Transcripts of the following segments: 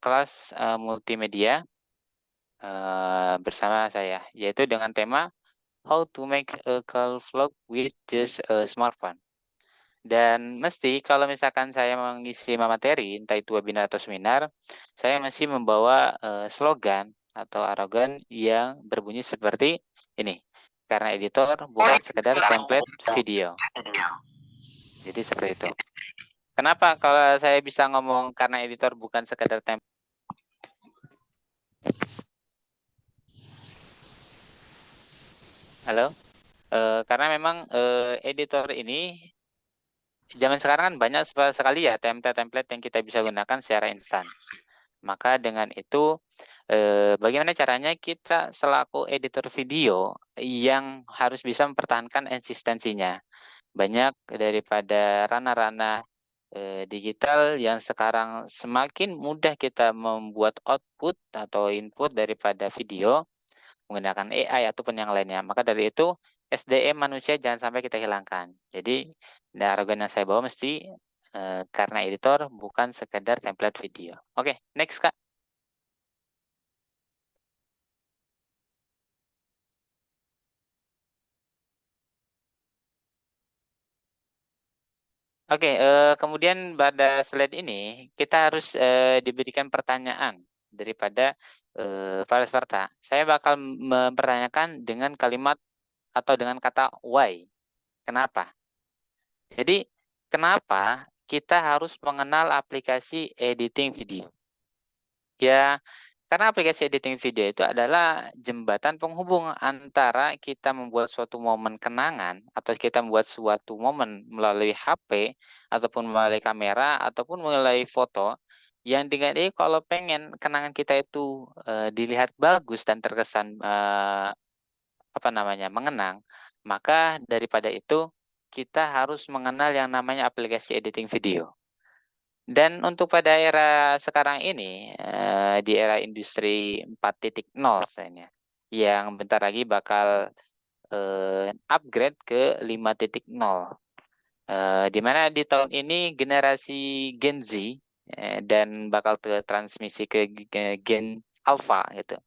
kelas multimedia bersama saya, yaitu dengan tema How to make a call vlog with just a smartphone. Dan mesti kalau misalkan saya mengisi materi, entah itu webinar atau seminar, saya masih membawa slogan atau arogan yang berbunyi seperti ini. Karena editor bukan sekedar template video. Jadi seperti itu. Kenapa kalau saya bisa ngomong karena editor bukan sekedar template? Halo? Karena memang editor ini zaman sekarang kan banyak sekali ya template-template yang kita bisa gunakan secara instan. Maka dengan itu, bagaimana caranya kita selaku editor video yang harus bisa mempertahankan eksistensinya. Banyak daripada ranah-ranah digital yang sekarang semakin mudah kita membuat output atau input daripada video menggunakan AI ataupun yang lainnya. Maka dari itu, SDM manusia jangan sampai kita hilangkan. Jadi, arogan yang saya bawa mesti karena editor bukan sekedar template video. Oke, next Kak. Oke, kemudian pada slide ini kita harus diberikan pertanyaan daripada para peserta. Saya bakal mempertanyakan dengan kalimat atau dengan kata why. Kenapa? Jadi, kenapa kita harus mengenal aplikasi editing video? Ya, karena aplikasi editing video itu adalah jembatan penghubung antara kita membuat suatu momen kenangan atau kita membuat suatu momen melalui HP ataupun melalui kamera ataupun melalui foto yang dengan ini kalau pengen kenangan kita itu dilihat bagus dan terkesan mengenang, maka daripada itu kita harus mengenal yang namanya aplikasi editing video. Dan untuk pada era sekarang ini, di era industri 4.0 misalnya, yang bentar lagi bakal upgrade ke 5.0, di mana di tahun ini generasi Gen Z dan bakal ke transmisi ke Gen Alpha gitu.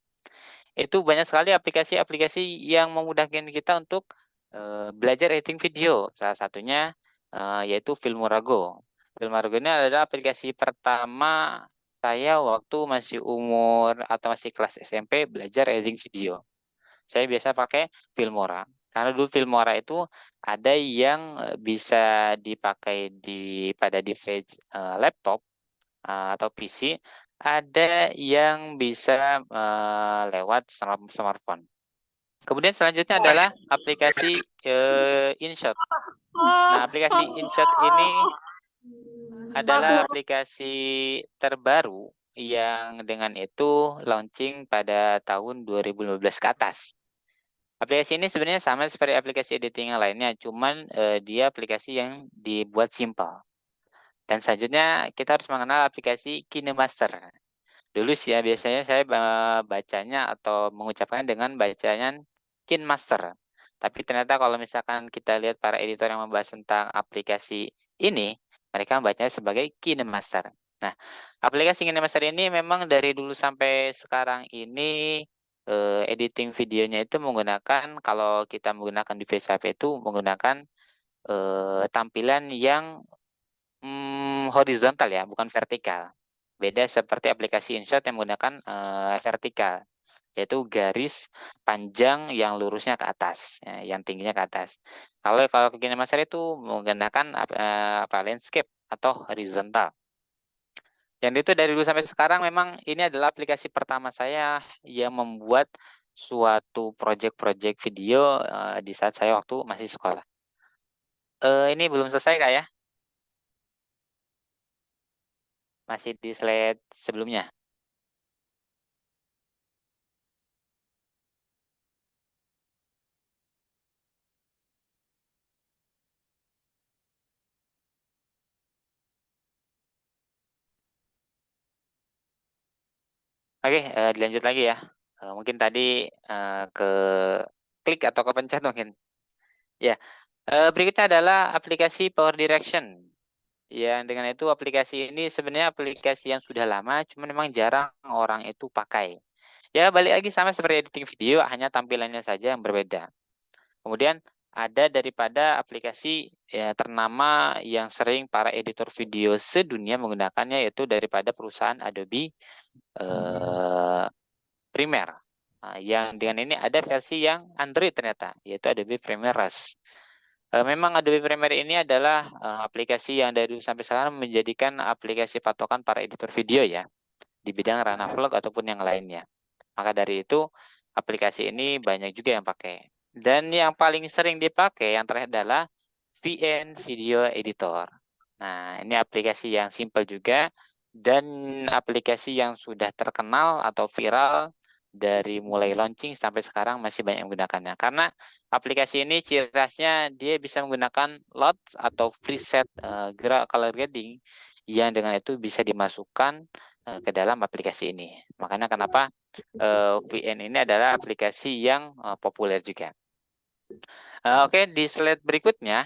Itu banyak sekali aplikasi-aplikasi yang memudahkan kita untuk belajar editing video. Salah satunya yaitu Filmora Go. Filmora Go ini adalah aplikasi pertama saya waktu masih umur atau masih kelas SMP belajar editing video. Saya biasa pakai Filmora. Karena dulu Filmora itu ada yang bisa dipakai pada device laptop atau PC, ada yang bisa lewat smartphone. Kemudian selanjutnya adalah aplikasi InShot. Nah, aplikasi InShot ini adalah aplikasi terbaru yang dengan itu launching pada tahun 2015 ke atas. Aplikasi ini sebenarnya sama seperti aplikasi editing yang lainnya, cuman dia aplikasi yang dibuat simpel. Dan selanjutnya kita harus mengenal aplikasi KineMaster. Dulu sih ya biasanya saya bacanya atau mengucapkan dengan bacaan KineMaster. Tapi ternyata kalau misalkan kita lihat para editor yang membahas tentang aplikasi ini, mereka membacanya sebagai KineMaster. Nah, aplikasi KineMaster ini memang dari dulu sampai sekarang ini editing videonya itu menggunakan, kalau kita menggunakan device HP itu menggunakan tampilan yang horizontal ya, bukan vertikal. Beda seperti aplikasi InShot yang menggunakan vertikal, yaitu garis panjang yang lurusnya ke atas, yang tingginya ke atas. Kalau KineMaster itu menggunakan landscape atau horizontal. Yang itu dari dulu sampai sekarang memang ini adalah aplikasi pertama saya yang membuat suatu project-project video di saat saya waktu masih sekolah. Ini belum selesai Kak ya? Masih di slide sebelumnya. Oke, dilanjut lagi ya. Mungkin tadi ke klik atau kepencet mungkin. Ya, berikutnya adalah aplikasi Power Direction. Yang dengan itu aplikasi ini sebenarnya aplikasi yang sudah lama, cuman memang jarang orang itu pakai. Ya balik lagi sama seperti editing video, hanya tampilannya saja yang berbeda. Kemudian ada daripada aplikasi ya, ternama yang sering para editor video sedunia menggunakannya, yaitu daripada perusahaan Adobe Premiere. Nah, yang dengan ini ada versi yang Android ternyata, yaitu Adobe Premiere Rush. Memang Adobe Premiere ini adalah aplikasi yang dari dulu sampai sekarang menjadikan aplikasi patokan para editor video ya, di bidang ranah vlog ataupun yang lainnya. Maka dari itu, aplikasi ini banyak juga yang pakai. Dan yang paling sering dipakai yang terakhir adalah VN Video Editor. Nah, ini aplikasi yang simple juga dan aplikasi yang sudah terkenal atau viral dari mulai launching sampai sekarang masih banyak yang menggunakannya. Karena aplikasi ini ciri khasnya dia bisa menggunakan LUTs atau preset color grading yang dengan itu bisa dimasukkan ke dalam aplikasi ini. Makanya kenapa VN ini adalah aplikasi yang populer juga. Oke, di slide berikutnya,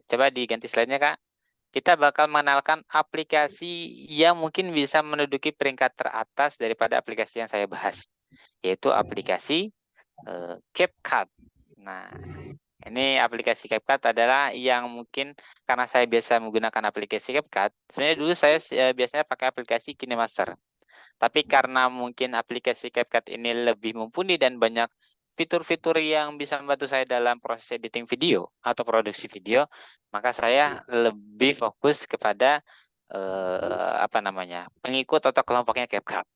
coba diganti slide-nya, Kak. Kita bakal mengenalkan aplikasi yang mungkin bisa menduduki peringkat teratas daripada aplikasi yang saya bahas, yaitu aplikasi CapCut. Nah, ini aplikasi CapCut adalah yang mungkin karena saya biasa menggunakan aplikasi CapCut. Sebenarnya dulu saya biasanya pakai aplikasi KineMaster. Tapi karena mungkin aplikasi CapCut ini lebih mumpuni dan banyak fitur-fitur yang bisa membantu saya dalam proses editing video atau produksi video, maka saya lebih fokus kepada pengikut atau kelompoknya CapCut.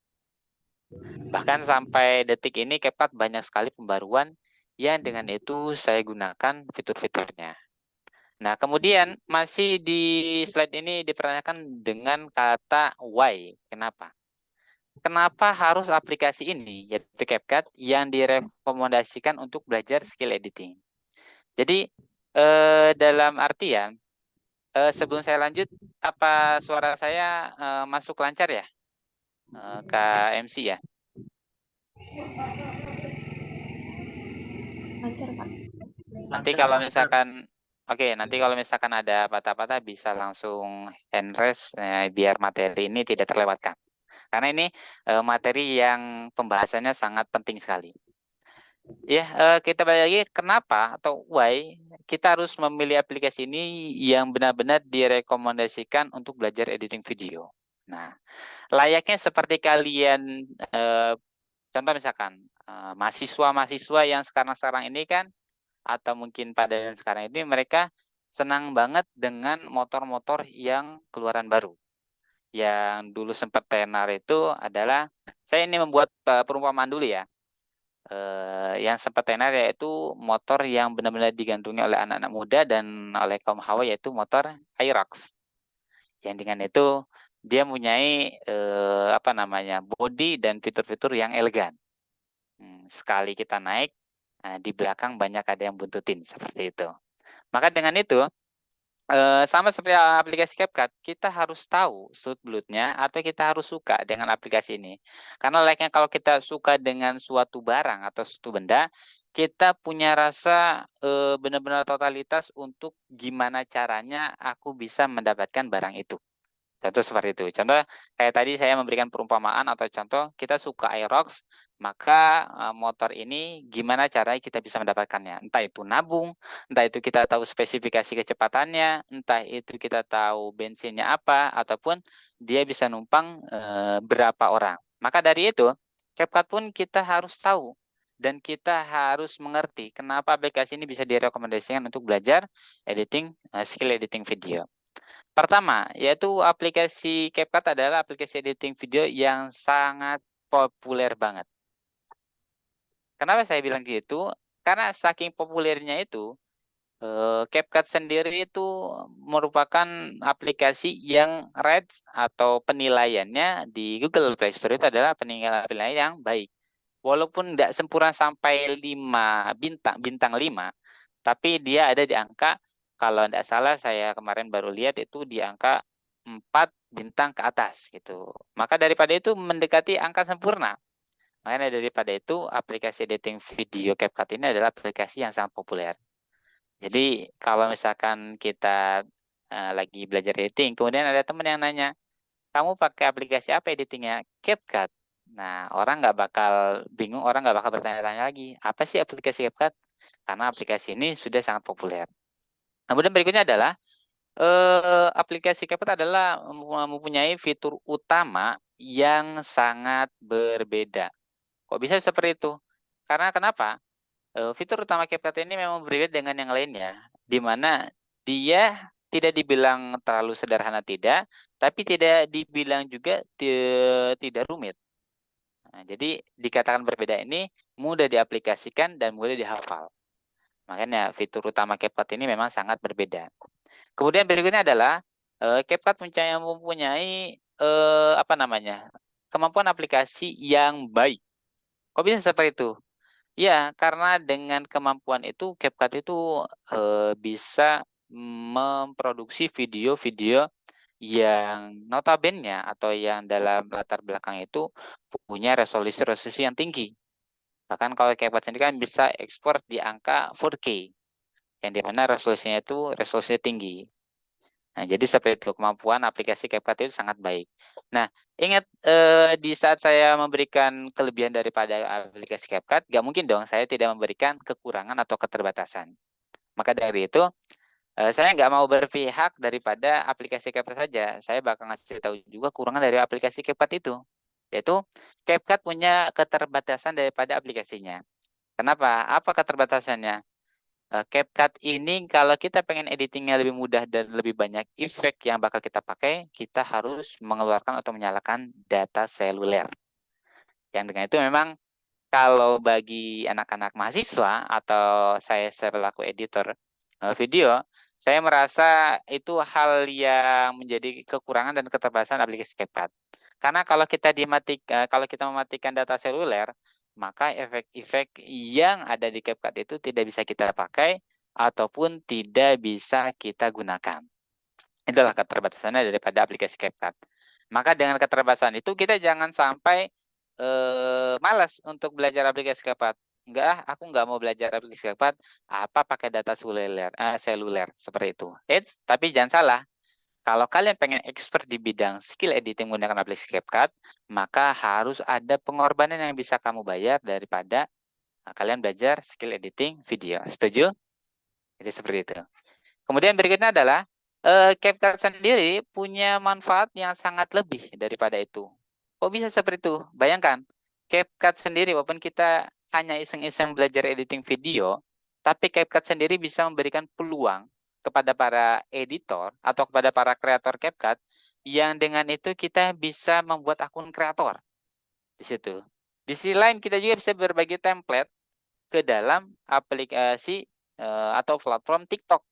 Bahkan sampai detik ini CapCut banyak sekali pembaruan yang dengan itu saya gunakan fitur-fiturnya. Nah, kemudian masih di slide ini dipertanyakan dengan kata why. Kenapa? Kenapa harus aplikasi ini, yaitu CapCut, yang direkomendasikan untuk belajar skill editing? Jadi, dalam artian, sebelum saya lanjut, apa suara saya masuk lancar ya, Kak MC ya? Lancar, Pak. Nanti kalau misalkan, nanti kalau misalkan ada patah-patah bisa langsung hand raise, biar materi ini tidak terlewatkan. Karena ini materi yang pembahasannya sangat penting sekali. Ya, kita balik lagi kenapa atau why kita harus memilih aplikasi ini yang benar-benar direkomendasikan untuk belajar editing video. Nah, layaknya seperti kalian, contoh misalkan mahasiswa-mahasiswa yang sekarang-sekarang ini kan, atau mungkin pada yang sekarang ini mereka senang banget dengan motor-motor yang keluaran baru. Yang dulu sempat tenar itu adalah, saya ini membuat perumpamaan dulu ya. Yang sempat tenar yaitu motor yang benar-benar digandrungi oleh anak-anak muda dan oleh kaum hawa, yaitu motor Aerox. Yang dengan itu dia mempunyai bodi dan fitur-fitur yang elegan. Sekali kita naik, di belakang banyak ada yang buntutin seperti itu. Maka dengan itu sama seperti aplikasi CapCut, kita harus tahu seluk-beluknya atau kita harus suka dengan aplikasi ini. Karena layaknya kalau kita suka dengan suatu barang atau suatu benda, kita punya rasa benar-benar totalitas untuk gimana caranya aku bisa mendapatkan barang itu. Contoh seperti itu. Contoh kayak tadi saya memberikan perumpamaan atau contoh kita suka Aerox, maka motor ini gimana caranya kita bisa mendapatkannya. Entah itu nabung, entah itu kita tahu spesifikasi kecepatannya, entah itu kita tahu bensinnya apa, ataupun dia bisa numpang berapa orang. Maka dari itu, CapCut pun kita harus tahu dan kita harus mengerti kenapa aplikasi ini bisa direkomendasikan untuk belajar editing, skill editing video. Pertama, yaitu aplikasi CapCut adalah aplikasi editing video yang sangat populer banget. Kenapa saya bilang gitu? Karena saking populernya itu, CapCut sendiri itu merupakan aplikasi yang rates atau penilaiannya di Google Play Store itu adalah penilaian yang baik. Walaupun tidak sempurna sampai 5 bintang, bintang 5, tapi dia ada di angka, kalau tidak salah saya kemarin baru lihat itu di angka 4 bintang ke atas gitu. Maka daripada itu mendekati angka sempurna. Makanya daripada itu aplikasi editing video CapCut ini adalah aplikasi yang sangat populer. Jadi kalau misalkan kita lagi belajar editing, kemudian ada teman yang nanya, "Kamu pakai aplikasi apa editingnya?" CapCut. Nah, orang nggak bakal bingung, orang nggak bakal bertanya-tanya lagi, "Apa sih aplikasi CapCut?" Karena aplikasi ini sudah sangat populer. Kemudian berikutnya adalah, aplikasi CapCut adalah mempunyai fitur utama yang sangat berbeda. Kok bisa seperti itu? Karena kenapa? Fitur utama CapCut ini memang berbeda dengan yang lainnya, di mana dia tidak dibilang terlalu sederhana tidak, tapi tidak dibilang juga tidak rumit. Nah, jadi dikatakan berbeda ini mudah diaplikasikan dan mudah dihafal. Makanya fitur utama CapCut ini memang sangat berbeda. Kemudian berikutnya adalah, CapCut mempunyai, apa namanya, kemampuan aplikasi yang baik. Kok bisa seperti itu? Ya, karena dengan kemampuan itu CapCut itu, bisa memproduksi video-video yang notabene atau yang dalam latar belakang itu punya resolusi-resolusi yang tinggi. Bahkan kalau CapCut sendiri kan bisa ekspor di angka 4K, yang di mana resolusinya itu resolusinya tinggi. Nah, jadi seperti itu kemampuan aplikasi CapCut itu sangat baik. Nah, ingat, di saat saya memberikan kelebihan daripada aplikasi CapCut, nggak mungkin dong saya tidak memberikan kekurangan atau keterbatasan. Maka dari itu, saya nggak mau berpihak daripada aplikasi CapCut saja, saya bakal ngasih tahu juga kekurangan dari aplikasi CapCut itu. Yaitu, CapCut punya keterbatasan daripada aplikasinya. Kenapa? Apa keterbatasannya? CapCut ini kalau kita pengen editingnya lebih mudah dan lebih banyak efek yang bakal kita pakai, kita harus mengeluarkan atau menyalakan data seluler. Yang dengan itu memang kalau bagi anak-anak mahasiswa atau saya selaku editor video, saya merasa itu hal yang menjadi kekurangan dan keterbatasan aplikasi CapCut. Karena kalau kita mematikan data seluler, maka efek-efek yang ada di CapCut itu tidak bisa kita pakai ataupun tidak bisa kita gunakan. Itulah keterbatasannya daripada aplikasi CapCut. Maka dengan keterbatasan itu kita jangan sampai malas untuk belajar aplikasi CapCut. Enggak ah, aku nggak mau belajar aplikasi CapCut, apa pakai data seluler seperti itu. Tapi jangan salah. Kalau kalian pengen expert di bidang skill editing menggunakan aplikasi CapCut, maka harus ada pengorbanan yang bisa kamu bayar daripada kalian belajar skill editing video. Setuju? Jadi seperti itu. Kemudian berikutnya adalah CapCut sendiri punya manfaat yang sangat lebih daripada itu. Kok bisa seperti itu? Bayangkan, CapCut sendiri walaupun kita hanya iseng-iseng belajar editing video, tapi CapCut sendiri bisa memberikan peluang kepada para editor atau kepada para kreator CapCut yang dengan itu kita bisa membuat akun kreator di situ. Di sisi lain kita juga bisa berbagi template ke dalam aplikasi atau platform TikTok.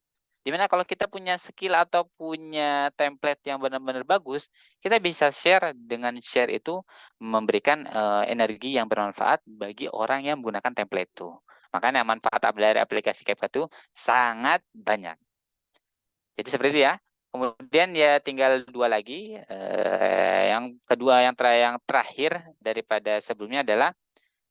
Dimana kalau kita punya skill atau punya template yang benar-benar bagus, kita bisa share, dengan share itu memberikan energi yang bermanfaat bagi orang yang menggunakan template itu. Makanya manfaat dari aplikasi CapCut itu sangat banyak. Jadi seperti itu ya. Kemudian ya tinggal dua lagi. Yang kedua yang terakhir daripada sebelumnya adalah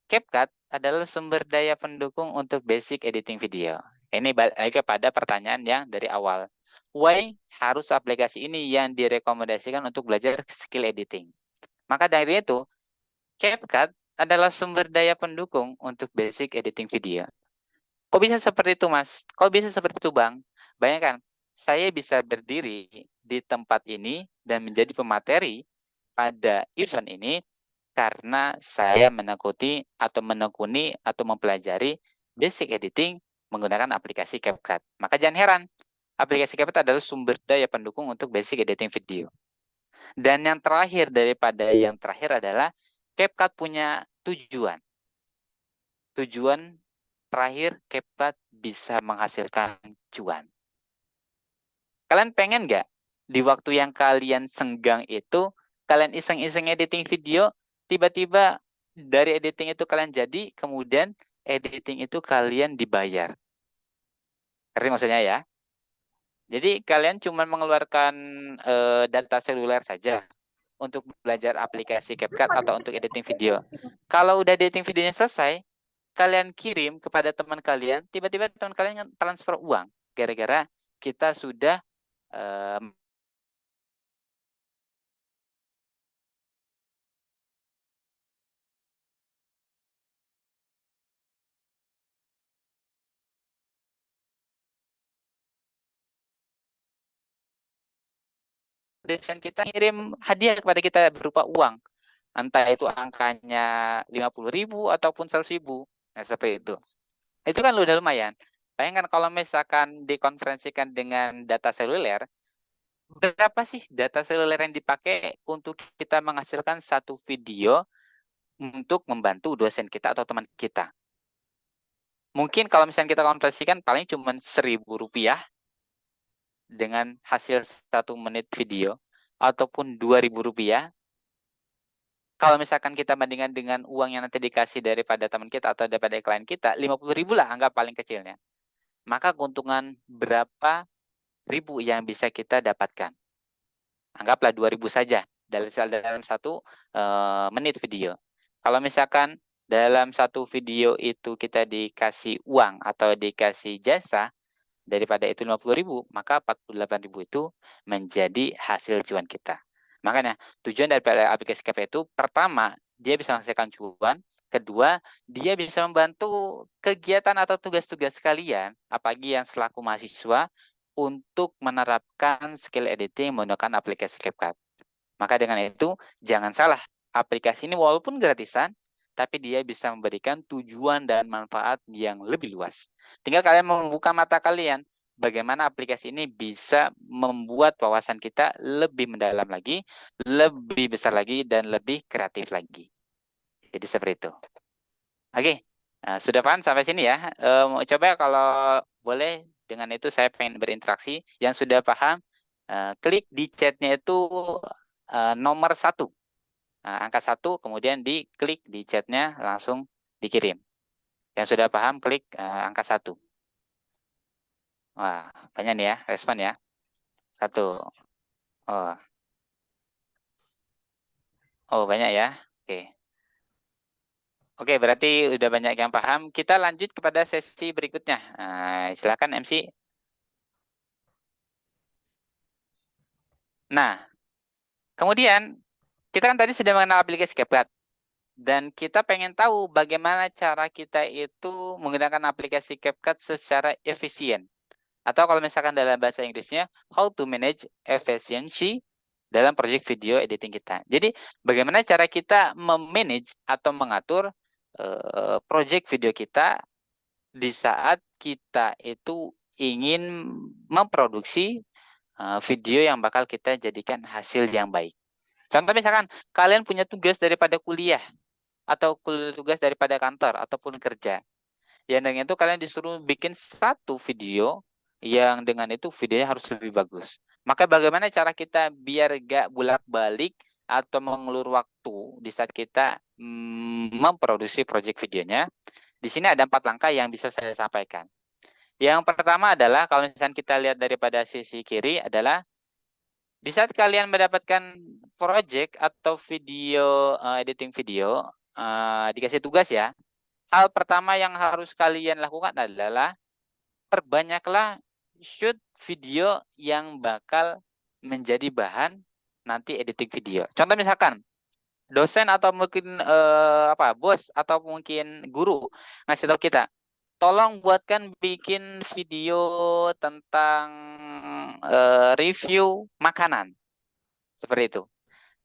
CapCut adalah sumber daya pendukung untuk basic editing video. Ini balik kepada pertanyaan yang dari awal. Why harus aplikasi ini yang direkomendasikan untuk belajar skill editing? Maka dari itu, CapCut adalah sumber daya pendukung untuk basic editing video. Kok bisa seperti itu, Mas? Kok bisa seperti itu, Bang? Bayangkan, saya bisa berdiri di tempat ini dan menjadi pemateri pada event ini karena saya menekuni atau mempelajari basic editing menggunakan aplikasi CapCut. Maka jangan heran, aplikasi CapCut adalah sumber daya pendukung untuk basic editing video. Dan yang terakhir daripada yang terakhir adalah CapCut punya tujuan. Tujuan terakhir, CapCut bisa menghasilkan cuan. Kalian pengen nggak di waktu yang kalian senggang itu, kalian iseng-iseng editing video, tiba-tiba dari editing itu kalian jadi, kemudian editing itu kalian dibayar. Ngerti maksudnya ya? Jadi kalian cuma mengeluarkan data seluler saja untuk belajar aplikasi CapCut atau untuk editing video. Kalau udah editing videonya selesai, kalian kirim kepada teman kalian, tiba-tiba teman kalian transfer uang gara-gara kita sudah desain kita ngirim hadiah kepada kita berupa uang, entah itu angkanya 50.000 ataupun 100.000. Nah, seperti itu. Itu kan udah lumayan. Bayangkan kalau misalkan dikonferensikan dengan data seluler, berapa sih data seluler yang dipakai untuk kita menghasilkan satu video untuk membantu dosen kita atau teman kita? Mungkin kalau misalnya kita konversikan paling cuma Rp1.000 dengan hasil 1 menit video, ataupun Rp2.000. Kalau misalkan kita bandingkan dengan uang yang nanti dikasih daripada teman kita atau daripada klien kita, 50.000 lah anggap paling kecilnya. Maka keuntungan berapa ribu yang bisa kita dapatkan? Anggaplah 2.000 saja dalam 1 menit video. Kalau misalkan dalam satu video itu kita dikasih uang atau dikasih jasa, daripada itu 50.000, maka 48.000 itu menjadi hasil cuan kita. Makanya tujuan daripada aplikasi KP itu, pertama, dia bisa menghasilkan cuan. Kedua, dia bisa membantu kegiatan atau tugas-tugas kalian, apalagi yang selaku mahasiswa, untuk menerapkan skill editing menggunakan aplikasi CapCut. Maka dengan itu, jangan salah, aplikasi ini walaupun gratisan, tapi dia bisa memberikan tujuan dan manfaat yang lebih luas. Tinggal kalian membuka mata kalian, bagaimana aplikasi ini bisa membuat wawasan kita lebih mendalam lagi, lebih besar lagi, dan lebih kreatif lagi. Jadi seperti itu. Oke, nah, sudah paham sampai sini ya? Coba kalau boleh, dengan itu saya pengen berinteraksi. Yang sudah paham, klik di chatnya itu nomor 1. Angka 1, kemudian diklik di chatnya, langsung dikirim. Yang sudah paham, klik angka 1. Wah, banyak nih ya, respon ya. 1. Oh, oh banyak ya. Oke. Oke, berarti udah banyak yang paham. Kita lanjut kepada sesi berikutnya. Silakan MC. Nah, kemudian kita kan tadi sudah mengenal aplikasi CapCut. Dan kita pengen tahu bagaimana cara kita itu menggunakan aplikasi CapCut secara efisien. Atau kalau misalkan dalam bahasa Inggrisnya, how to manage efficiency dalam project video editing kita. Jadi, bagaimana cara kita memanage atau mengatur project video kita di saat kita itu ingin memproduksi video yang bakal kita jadikan hasil yang baik. Contoh misalkan, kalian punya tugas daripada kuliah, atau tugas daripada kantor ataupun kerja. Yang dengan itu kalian disuruh bikin satu video yang dengan itu videonya harus lebih bagus. Maka bagaimana cara kita biar gak bolak-balik atau mengulur waktu di saat kita memproduksi project videonya? Di sini ada 4 langkah yang bisa saya sampaikan. Yang pertama adalah, kalau misalnya kita lihat daripada sisi kiri, adalah di saat kalian mendapatkan project atau video editing video, dikasih tugas ya, hal pertama yang harus kalian lakukan adalah perbanyaklah shoot video yang bakal menjadi bahan nanti editing video. Contoh misalkan dosen atau mungkin bos atau mungkin guru ngasih tahu kita, tolong buatkan bikin video tentang review makanan. Seperti itu.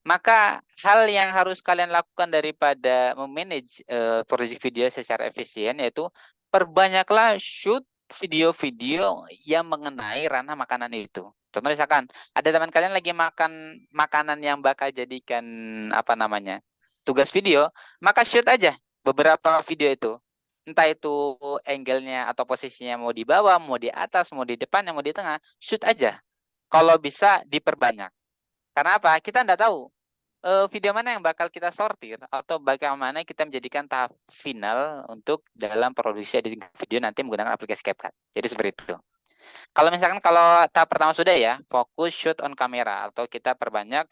Maka hal yang harus kalian lakukan daripada memanage project video secara efisien, yaitu perbanyaklah shoot video-video yang mengenai ranah makanan itu. Contoh misalkan ada teman kalian lagi makan makanan yang bakal jadikan tugas video, maka shoot aja beberapa video itu. Entah itu angle-nya atau posisinya mau di bawah, mau di atas, mau di depan, mau di tengah, shoot aja. Kalau bisa diperbanyak. Karena apa? Kita tidak tahu video mana yang bakal kita sortir atau bagaimana kita menjadikan tahap final untuk dalam produksi editing video nanti menggunakan aplikasi CapCut. Jadi seperti itu. Kalau misalkan tahap pertama sudah ya, fokus shoot on kamera atau kita perbanyak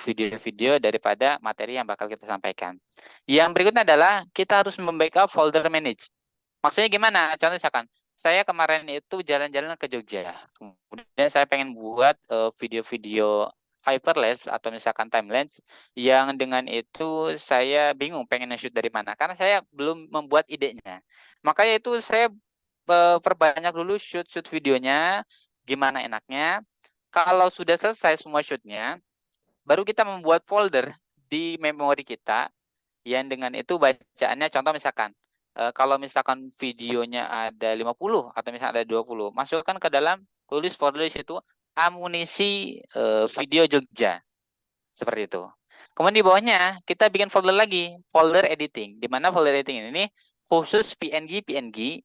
video-video daripada materi yang bakal kita sampaikan. Yang berikutnya adalah kita harus membackup folder manage. Maksudnya gimana? Contoh misalkan saya kemarin itu jalan-jalan ke Jogja. Kemudian saya pengen buat video-video hyperlapse atau misalkan timelapse yang dengan itu saya bingung pengen nge-shoot dari mana karena saya belum membuat idenya. Makanya itu saya perbanyak dulu shoot videonya gimana enaknya. Kalau sudah selesai semua shootnya, baru kita membuat folder di memori kita yang dengan itu bacaannya contoh misalkan kalau misalkan videonya ada 50 atau misalkan ada 20, masukkan ke dalam tulis folder di situ amunisi video Jogja seperti itu. Kemudian di bawahnya kita bikin folder lagi, folder editing. Di mana folder editing ini khusus PNG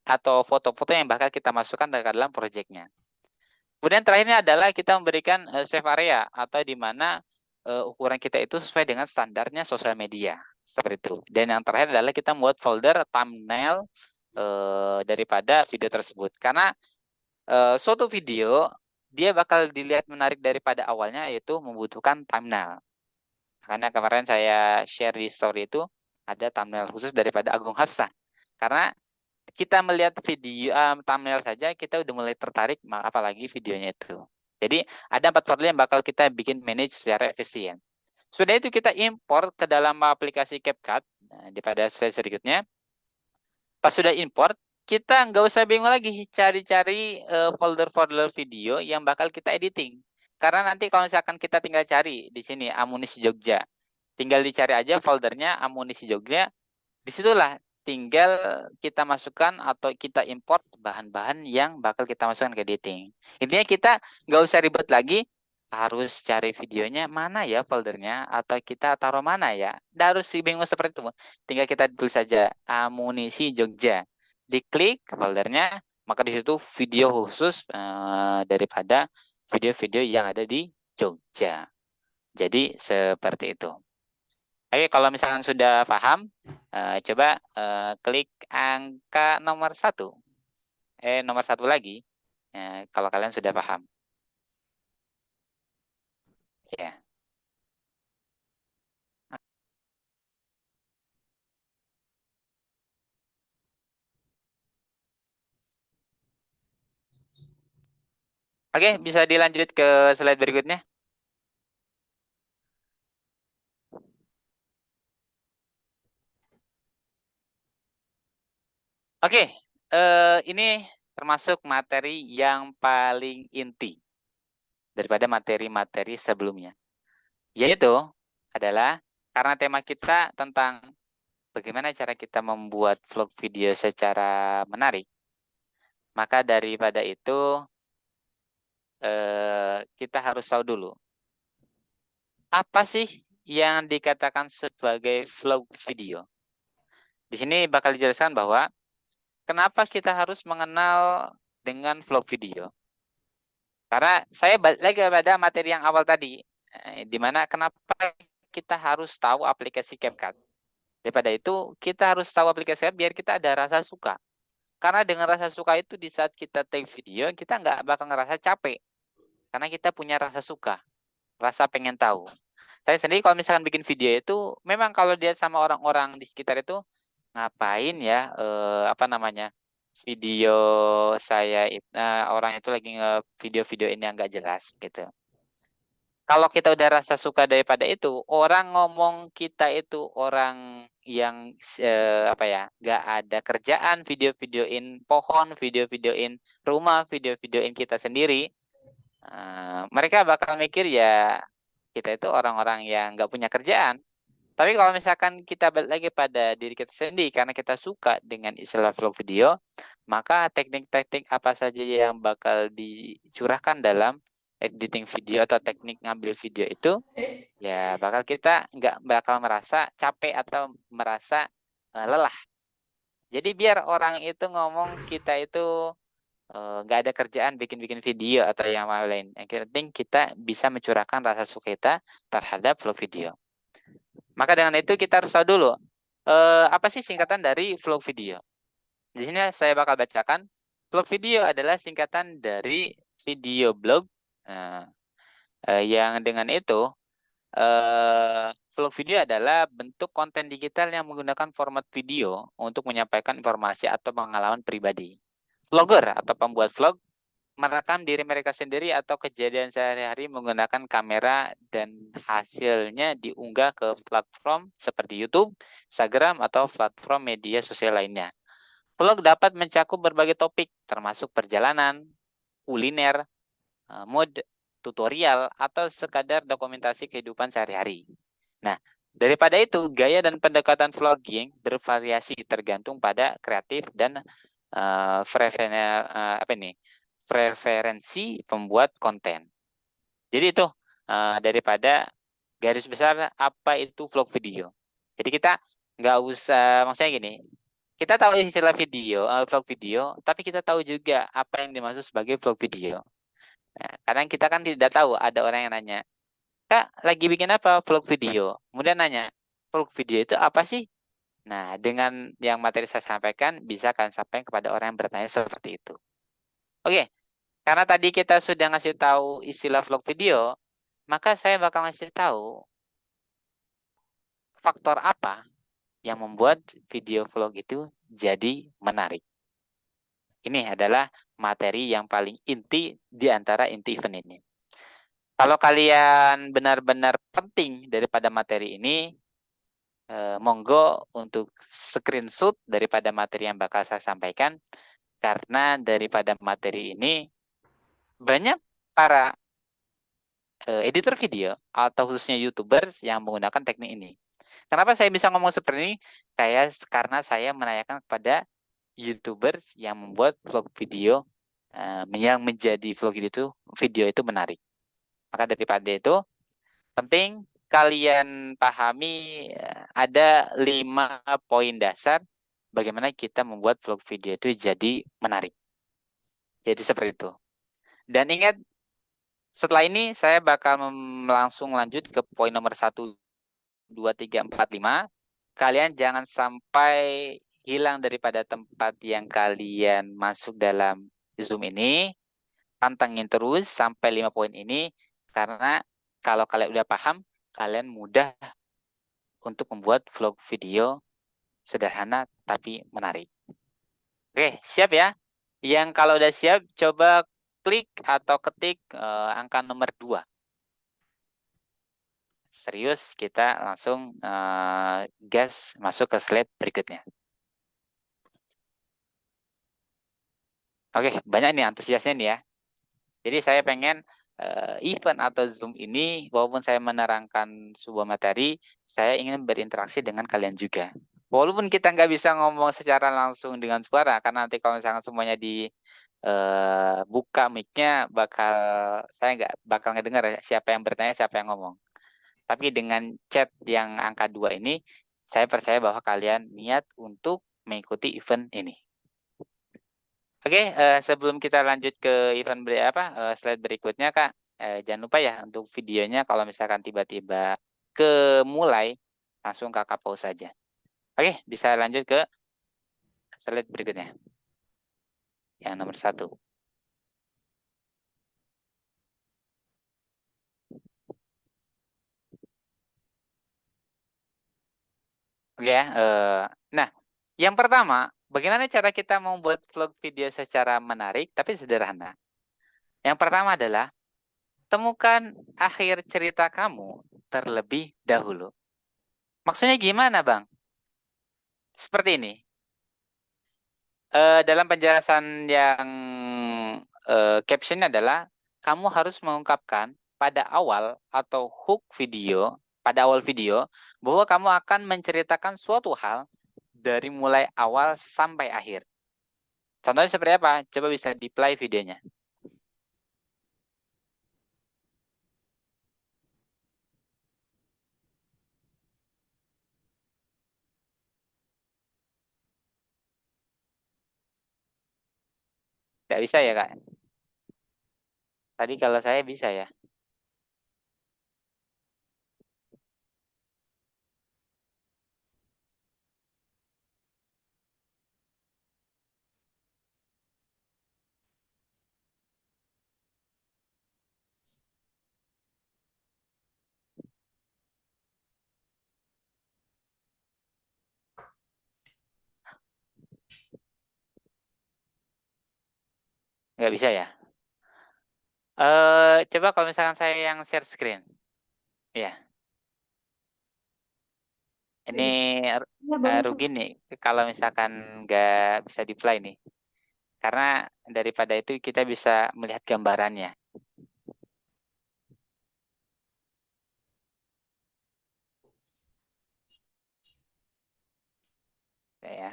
atau foto-foto yang bakal kita masukkan ke dalam proyeknya. Kemudian terakhirnya adalah kita memberikan save area atau di mana ukuran kita itu sesuai dengan standarnya sosial media seperti itu. Dan yang terakhir adalah kita membuat folder thumbnail daripada video tersebut. Karena suatu video dia bakal dilihat menarik daripada awalnya yaitu membutuhkan thumbnail. Karena kemarin saya share di story itu ada thumbnail khusus daripada Agung Hafsah. Karena kita melihat video thumbnail saja kita udah mulai tertarik apalagi videonya itu. Jadi ada 4 folder yang bakal kita bikin manage secara efisien. Sudah itu kita import ke dalam aplikasi CapCut. Nah, pada slide berikutnya. Pas sudah import, kita nggak usah bingung lagi cari-cari folder-folder video yang bakal kita editing. Karena nanti kalau misalkan kita tinggal cari di sini amunisi Jogja, tinggal dicari aja foldernya amunisi Jogja. Disitulah tinggal kita masukkan atau kita import bahan-bahan yang bakal kita masukkan ke editing. Intinya kita nggak usah ribet lagi, harus cari videonya mana ya foldernya atau kita taruh mana ya. Nggak harus bingung seperti itu. Tinggal kita tulis saja amunisi Jogja. Diklik foldernya, maka di situ video khusus daripada video-video yang ada di Jogja. Jadi seperti itu. Oke, kalau misalkan sudah paham, coba klik angka nomor 1. Nomor 1 lagi, kalau kalian sudah paham. Ya. Oke, bisa dilanjut ke slide berikutnya. Oke, ini termasuk materi yang paling inti daripada materi-materi sebelumnya. Yaitu adalah karena tema kita tentang bagaimana cara kita membuat vlog video secara menarik. Maka daripada itu kita harus tahu dulu apa sih yang dikatakan sebagai vlog video. Di sini bakal dijelaskan bahwa kenapa kita harus mengenal dengan vlog video. Karena saya balik lagi pada materi yang awal tadi, di mana kenapa kita harus tahu aplikasi CapCut. Daripada itu, kita harus tahu aplikasi CapCut biar kita ada rasa suka. Karena dengan rasa suka itu di saat kita take video, kita nggak bakal ngerasa capek. Karena kita punya rasa suka, rasa pengen tahu. Saya sendiri kalau misalkan bikin video itu, memang kalau dia sama orang-orang di sekitar itu, ngapain ya, video saya orang itu lagi nge-video ini yang nggak jelas gitu. Kalau kita udah rasa suka daripada itu, orang ngomong kita itu orang yang nggak ada kerjaan, video-videoin pohon, video-videoin rumah, video-videoin kita sendiri, mereka bakal mikir ya kita itu orang-orang yang nggak punya kerjaan. Tapi kalau misalkan kita balik lagi pada diri kita sendiri karena kita suka dengan istilah vlog video, maka teknik-teknik apa saja yang bakal dicurahkan dalam editing video atau teknik ngambil video itu, ya bakal kita nggak bakal merasa capek atau merasa lelah. Jadi biar orang itu ngomong kita itu nggak ada kerjaan bikin-bikin video atau yang lain. Yang penting kita bisa mencurahkan rasa suka kita terhadap vlog video. Maka dengan itu kita harus tahu dulu apa sih singkatan dari vlog video. Di sini saya bakal bacakan. Vlog video adalah singkatan dari video blog yang dengan itu vlog video adalah bentuk konten digital yang menggunakan format video untuk menyampaikan informasi atau pengalaman pribadi. vlogger atau pembuat vlog merekam diri mereka sendiri atau kejadian sehari-hari menggunakan kamera dan hasilnya diunggah ke platform seperti YouTube, Instagram, atau platform media sosial lainnya. Vlog dapat mencakup berbagai topik, termasuk perjalanan, kuliner, mode, tutorial, atau sekadar dokumentasi kehidupan sehari-hari. Nah, daripada itu, gaya dan pendekatan vlogging bervariasi tergantung pada kreatif dan preferensi pembuat konten. Jadi itu daripada garis besar apa itu vlog video. Jadi kita nggak usah, maksudnya gini, kita tahu istilah video, vlog video, tapi kita tahu juga apa yang dimaksud sebagai vlog video. Nah, kadang kita kan tidak tahu, ada orang yang nanya, Kak, lagi bikin apa vlog video? Kemudian nanya, vlog video itu apa sih? Nah, dengan yang materi saya sampaikan, bisa kalian sampaikan kepada orang yang bertanya seperti itu. Oke, karena tadi kita sudah ngasih tahu istilah vlog video, maka saya bakal ngasih tahu faktor apa yang membuat video vlog itu jadi menarik. Ini adalah materi yang paling inti di antara inti event ini. Kalau kalian benar-benar penting daripada materi ini, monggo untuk screenshot daripada materi yang bakal saya sampaikan, karena daripada materi ini banyak para editor video atau khususnya YouTubers yang menggunakan teknik ini. Kenapa saya bisa ngomong seperti ini? Karena saya menanyakan kepada YouTubers yang membuat vlog video yang menjadi vlog video itu menarik. Maka daripada itu penting kalian pahami ada 5 poin dasar bagaimana kita membuat vlog video itu jadi menarik. Jadi seperti itu. Dan ingat, setelah ini saya bakal langsung lanjut ke poin nomor 1, 2, 3, 4, 5. Kalian jangan sampai hilang daripada tempat yang kalian masuk dalam Zoom ini. Pantengin terus sampai 5 poin ini, karena kalau kalian udah paham, kalian mudah untuk membuat vlog video sederhana tapi menarik. Oke, siap ya? Yang kalau udah siap, coba klik atau ketik angka nomor 2. Serius, kita langsung gas masuk ke slide berikutnya. Oke, banyak nih antusiasnya nih ya. Jadi saya pengen event atau Zoom ini, walaupun saya menerangkan sebuah materi, saya ingin berinteraksi dengan kalian juga. Walaupun kita nggak bisa ngomong secara langsung dengan suara, karena nanti kalau misalnya semuanya buka mic-nya, saya nggak bakal ngedengar siapa yang bertanya, siapa yang ngomong. Tapi dengan chat yang angka 2 ini, saya percaya bahwa kalian niat untuk mengikuti event ini. Oke, sebelum kita lanjut ke event slide berikutnya, Kak, jangan lupa ya untuk videonya kalau misalkan tiba-tiba mulai, langsung Kakak pause saja. Oke, bisa lanjut ke slide berikutnya. Yang nomor 1. Oke ya, nah, yang pertama, bagaimana cara kita membuat vlog video secara menarik tapi sederhana? Yang pertama adalah temukan akhir cerita kamu terlebih dahulu. Maksudnya gimana, Bang? Seperti ini. Dalam penjelasan yang caption adalah kamu harus mengungkapkan pada awal atau hook video, pada awal video, bahwa kamu akan menceritakan suatu hal dari mulai awal sampai akhir. Contohnya seperti apa? Coba bisa di-play videonya. Tidak bisa ya, Kak? Tadi kalau saya bisa ya. Nggak bisa ya? Coba kalau misalkan saya yang share screen. Ya, ini rugi nih kalau misalkan nggak bisa di-play nih. Karena daripada itu kita bisa melihat gambarannya. Ya.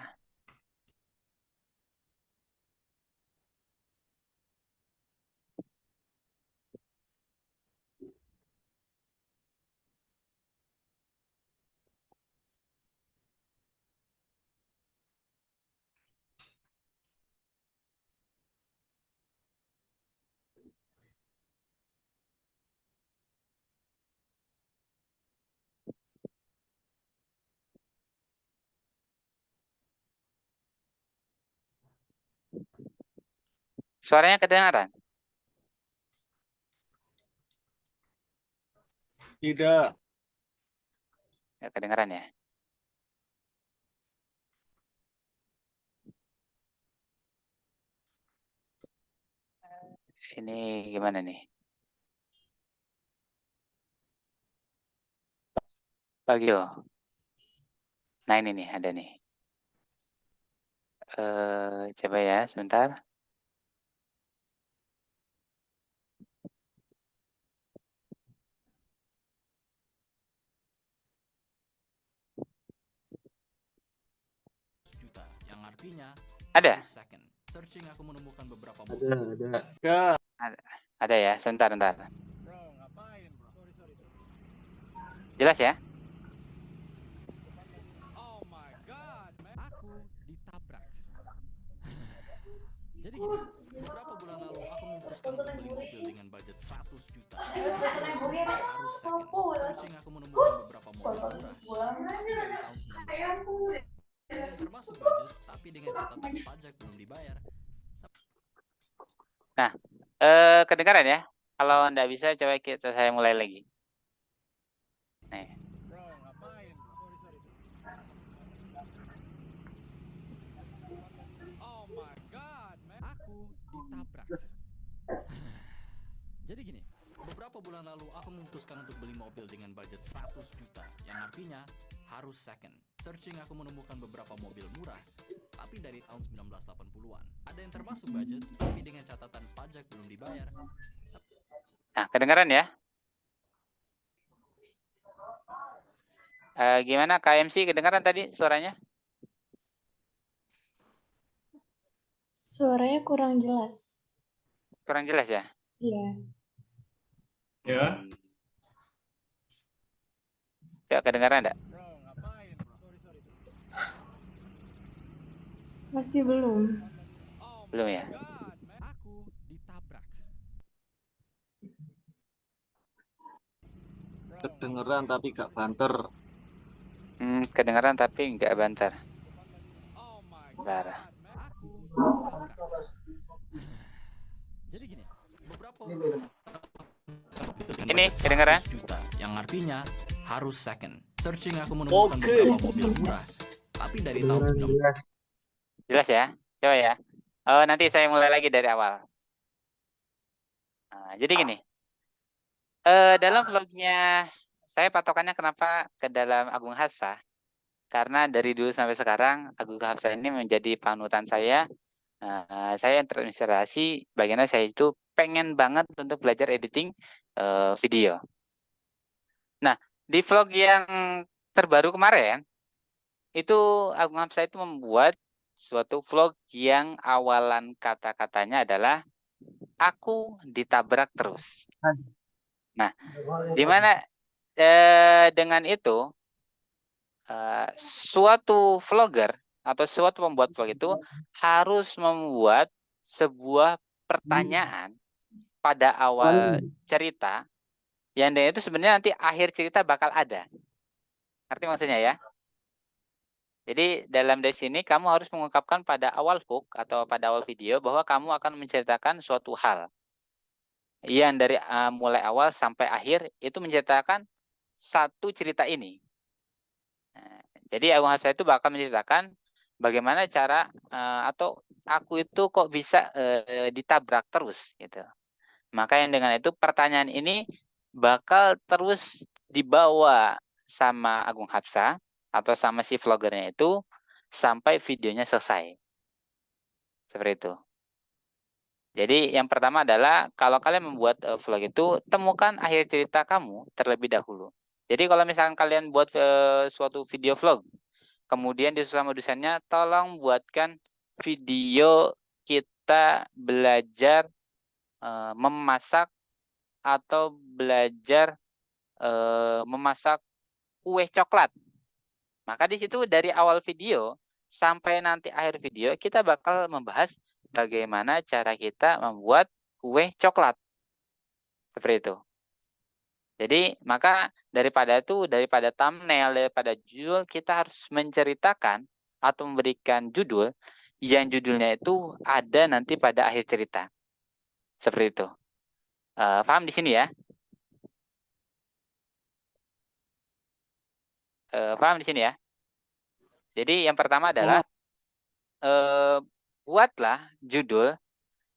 Suaranya kedengaran? Tidak. Nggak kedengaran ya? Ini gimana nih? Bagio. Nah ini nih, ada nih. Coba ya, sebentar. Juta, yang artinya Ada? second. Searching aku menemukan beberapa Ada. Ada ya, sebentar. Jelas ya? Oh my god, man. Aku ditabrak. Jadi gini, beberapa bulan lalu aku memutuskan untuk beli mobil dengan budget 100 juta. Harus second. Searching aku menemukan beberapa mobil murah. Termasuk budget, tapi dengan catatan pajak belum dibayar. Nah, kedengaran ya? Kalau nggak bisa, coba saya mulai lagi. Nih. Oh my god, man. Aku ditabrak. Jadi gini, beberapa bulan lalu aku memutuskan untuk beli mobil dengan budget 100 juta, yang artinya harus second. Searching aku menemukan beberapa mobil murah, tapi dari tahun 1980-an. Ada yang termasuk budget, tapi dengan catatan pajak belum dibayar. Nah, kedengaran ya? Gimana KMC, kedengaran tadi suaranya? Suaranya kurang jelas. Kurang jelas ya? Iya. Ya. Ya, kedengaran enggak? Masih belum. Belum ya? Aku ditabrak. Kedengeran tapi gak banter. Kedengaran tapi nggak banter. Bentar. Aku ditabrak. Jadi gini, beberapa Ini kedengaran? juta, yang artinya harus second. Searching aku menemukan beberapa mobil murah, tapi dari tahun 19 Jelas ya? Coba ya. Nanti saya mulai lagi dari awal. Nah, jadi gini. Dalam vlognya, saya patokannya kenapa ke dalam Agung Hapsah. Karena dari dulu sampai sekarang, Agung Hapsah ini menjadi panutan saya. Saya terinspirasi, bagaimana saya itu pengen banget untuk belajar editing video. Nah, di vlog yang terbaru kemarin, itu Agung Hapsah itu membuat suatu vlog yang awalan kata-katanya adalah aku ditabrak terus. Nah, di mana dengan itu suatu vlogger atau suatu pembuat vlog itu harus membuat sebuah pertanyaan pada awal cerita yang dan itu sebenarnya nanti akhir cerita bakal ada. Ngerti maksudnya ya? Jadi dalam dari sini kamu harus mengungkapkan pada awal hook atau pada awal video bahwa kamu akan menceritakan suatu hal yang dari mulai awal sampai akhir itu menceritakan satu cerita ini. Nah, jadi Agung Hapsah itu bakal menceritakan bagaimana cara atau aku itu kok bisa ditabrak terus gitu. Maka yang dengan itu pertanyaan ini bakal terus dibawa sama Agung Hapsa atau sama si vlogernya itu sampai videonya selesai. Seperti itu. Jadi yang pertama adalah kalau kalian membuat vlog itu temukan akhir cerita kamu terlebih dahulu. Jadi kalau misalkan kalian buat suatu video vlog, kemudian disusul sama dosennya, tolong buatkan video kita belajar memasak atau belajar memasak kue coklat. Maka di situ dari awal video sampai nanti akhir video kita bakal membahas bagaimana cara kita membuat kue coklat. Seperti itu. Jadi maka daripada thumbnail, daripada judul, kita harus menceritakan atau memberikan judul yang judulnya itu ada nanti pada akhir cerita. Seperti itu. Paham di sini ya? Paham di sini ya? Jadi yang pertama adalah buatlah judul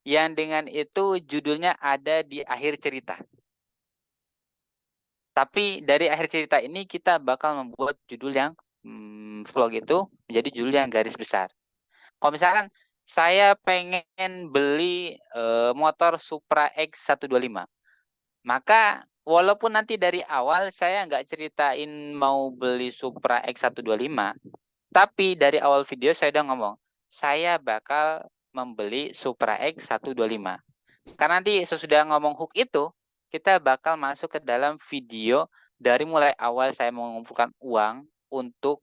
yang dengan itu judulnya ada di akhir cerita. Tapi dari akhir cerita ini kita bakal membuat judul yang vlog itu menjadi judul yang garis besar. Kalau misalkan saya pengen beli motor Supra X 125, maka walaupun nanti dari awal saya nggak ceritain mau beli Supra X 125, tapi dari awal video saya udah ngomong, saya bakal membeli Supra X 125. Karena nanti sesudah ngomong hook itu, kita bakal masuk ke dalam video dari mulai awal saya mengumpulkan uang untuk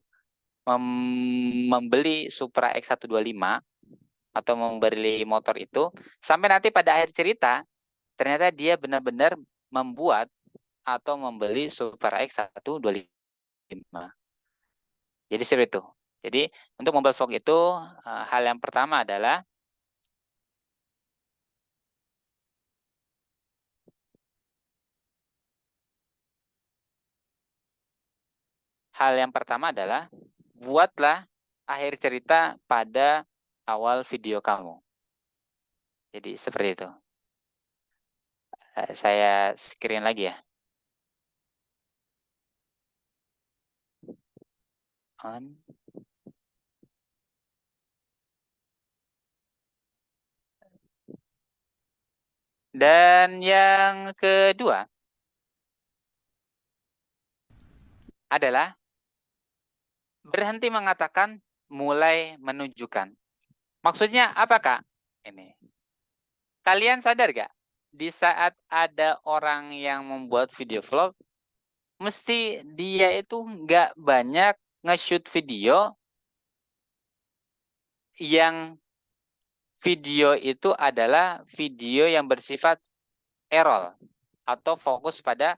membeli Supra X 125 atau membeli motor itu, sampai nanti pada akhir cerita, ternyata dia benar-benar membuat atau membeli Supra X 125. Jadi seperti itu. Jadi untuk membuat vlog itu hal yang pertama adalah buatlah akhir cerita pada awal video kamu. Jadi seperti itu. Saya screen lagi ya. On. Dan yang kedua adalah berhenti mengatakan, mulai menunjukkan. Maksudnya apa, Kak? Ini. Kalian sadar gak? Di saat ada orang yang membuat video vlog, mesti dia itu nggak banyak nge-shoot video yang video itu adalah video yang bersifat error atau fokus pada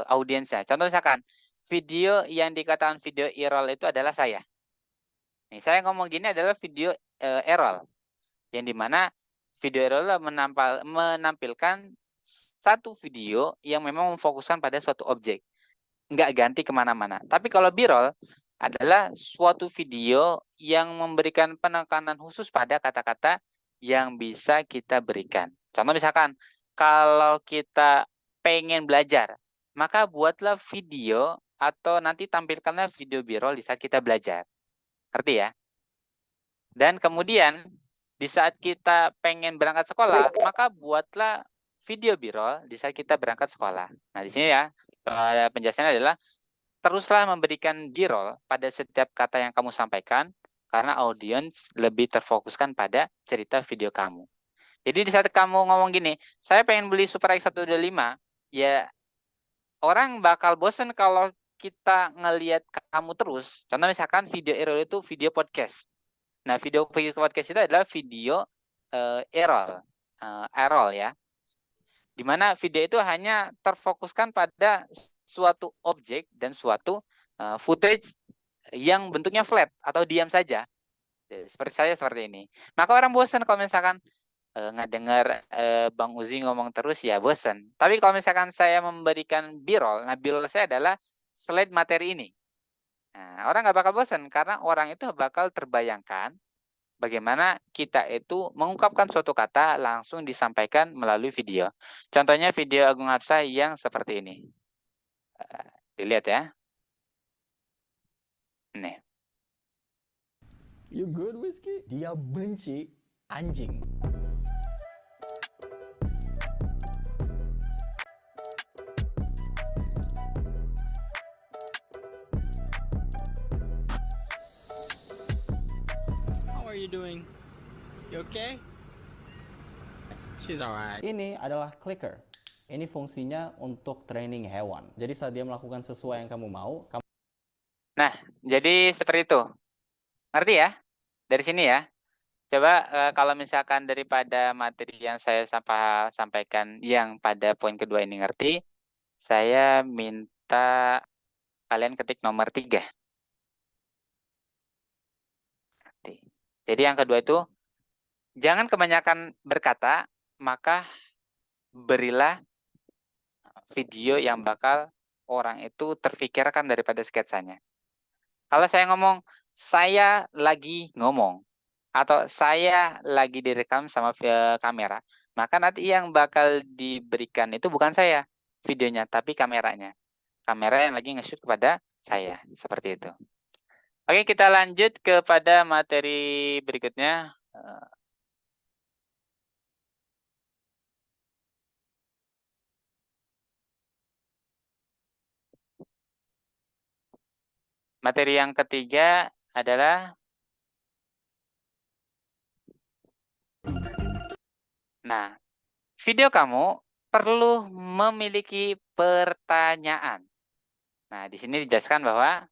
audiensnya. Contoh misalkan, video yang dikatakan video error itu adalah saya. Nih, saya ngomong gini adalah video error, yang dimana video error menampilkan satu video yang memang memfokuskan pada suatu objek, nggak ganti kemana-mana. Tapi kalau B-roll adalah suatu video yang memberikan penekanan khusus pada kata-kata yang bisa kita berikan. Contoh misalkan, kalau kita pengen belajar, maka buatlah video atau nanti tampilkanlah video B-roll di saat kita belajar. Ngerti ya? Dan kemudian di saat kita pengen berangkat sekolah, maka buatlah video B-roll di saat kita berangkat sekolah. Nah, di sini ya penjelasannya adalah teruslah memberikan B-roll pada setiap kata yang kamu sampaikan karena audiens lebih terfokuskan pada cerita video kamu. Jadi di saat kamu ngomong gini, saya pengen beli Supra X 125, ya orang bakal bosen kalau kita ngelihat kamu terus. Contoh misalkan video error itu video podcast. Nah, video podcast itu adalah video error ya. Dimana video itu hanya terfokuskan pada suatu objek dan suatu footage yang bentuknya flat atau diam saja. Seperti saya seperti ini. Maka orang bosan kalau misalkan ngedengar Bang Uzi ngomong terus, ya bosan. Tapi kalau misalkan saya memberikan B-roll, nah B-roll saya adalah slide materi ini. Nah, orang nggak bakal bosan karena orang itu bakal terbayangkan bagaimana kita itu mengungkapkan suatu kata langsung disampaikan melalui video. Contohnya video Agung Hapsah yang seperti ini. Dilihat ya. Nih. You good, Whiskey? Dia benci anjing. How are you doing? You okay? She's alright. Ini adalah clicker. Ini fungsinya untuk training hewan. Jadi saat dia melakukan sesuai yang kamu mau, kamu... Nah, jadi seperti itu. Ngerti ya? Dari sini ya. Coba kalau misalkan daripada materi yang saya sampaikan yang pada poin kedua ini ngerti, saya minta kalian ketik nomor 3. Jadi yang kedua itu, jangan kebanyakan berkata, maka berilah video yang bakal orang itu terfikirkan daripada sketsanya. Kalau saya ngomong, saya lagi ngomong, atau saya lagi direkam sama kamera, maka nanti yang bakal diberikan itu bukan saya videonya, tapi kameranya. Kamera yang lagi nge-shoot kepada saya, seperti itu. Oke, kita lanjut kepada materi berikutnya. Materi yang ketiga adalah, nah, video kamu perlu memiliki pertanyaan. Nah, di sini dijelaskan bahwa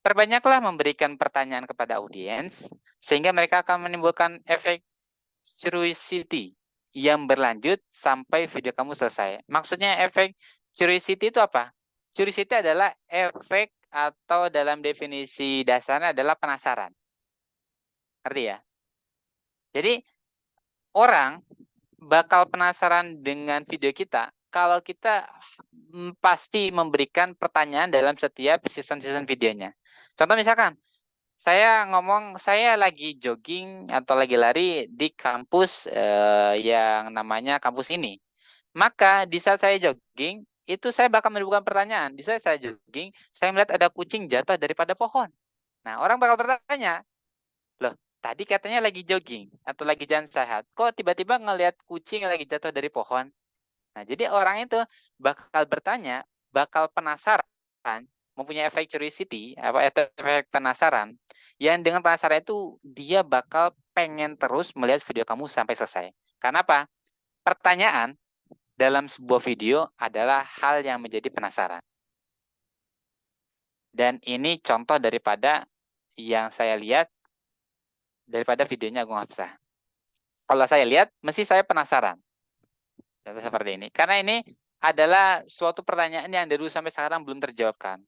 perbanyaklah memberikan pertanyaan kepada audiens, sehingga mereka akan menimbulkan efek curiosity yang berlanjut sampai video kamu selesai. Maksudnya efek curiosity itu apa? Curiosity adalah efek atau dalam definisi dasarnya adalah penasaran. Ngerti ya? Jadi orang bakal penasaran dengan video kita kalau kita pasti memberikan pertanyaan dalam setiap season-season videonya. Contoh misalkan, saya ngomong saya lagi jogging atau lagi lari di kampus yang namanya kampus ini. Maka di saat saya jogging, itu saya bakal menimbulkan pertanyaan. Di saat saya jogging, saya melihat ada kucing jatuh daripada pohon. Nah, orang bakal bertanya, loh, tadi katanya lagi jogging atau lagi jalan sehat. Kok tiba-tiba ngelihat kucing lagi jatuh dari pohon? Nah, jadi orang itu bakal bertanya, bakal penasaran, mempunyai efek curiosity, efek penasaran. Yang dengan penasaran itu dia bakal pengen terus melihat video kamu sampai selesai. Karena apa? Pertanyaan dalam sebuah video adalah hal yang menjadi penasaran. Dan ini contoh daripada yang saya lihat daripada videonya Agung Hapsah. Kalau saya lihat, mesti saya penasaran. Seperti ini. Karena ini adalah suatu pertanyaan yang dari dulu sampai sekarang belum terjawabkan.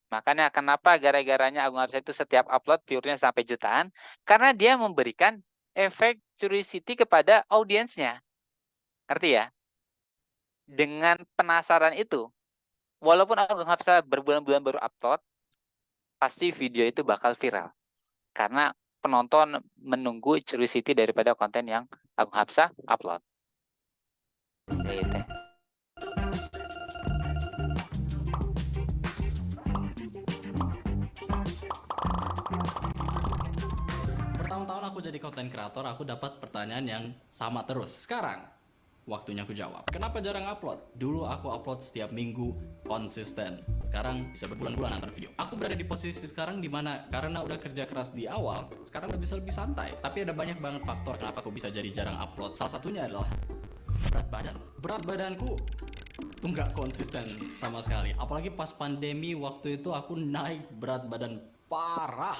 Makanya kenapa gara-garanya Agung Hapsah itu setiap upload viewernya sampai jutaan, karena dia memberikan efek curiosity kepada audiensnya. Ngerti ya? Dengan penasaran itu, walaupun Agung Hapsah berbulan-bulan baru upload, pasti video itu bakal viral. Karena penonton menunggu curiosity daripada konten yang Agung Hapsah upload. Gitu. Bertahun-tahun aku jadi konten kreator, aku dapat pertanyaan yang sama terus. Sekarang, waktunya aku jawab. Kenapa jarang upload? Dulu aku upload setiap minggu, konsisten. Sekarang bisa berbulan-bulan antar video. Aku berada di posisi sekarang di mana karena udah kerja keras di awal, sekarang udah bisa lebih santai. Tapi ada banyak banget faktor kenapa aku bisa jadi jarang upload. Salah satunya adalah berat badan. Berat badanku tuh nggak konsisten sama sekali. Apalagi pas pandemi waktu itu aku naik berat badan parah.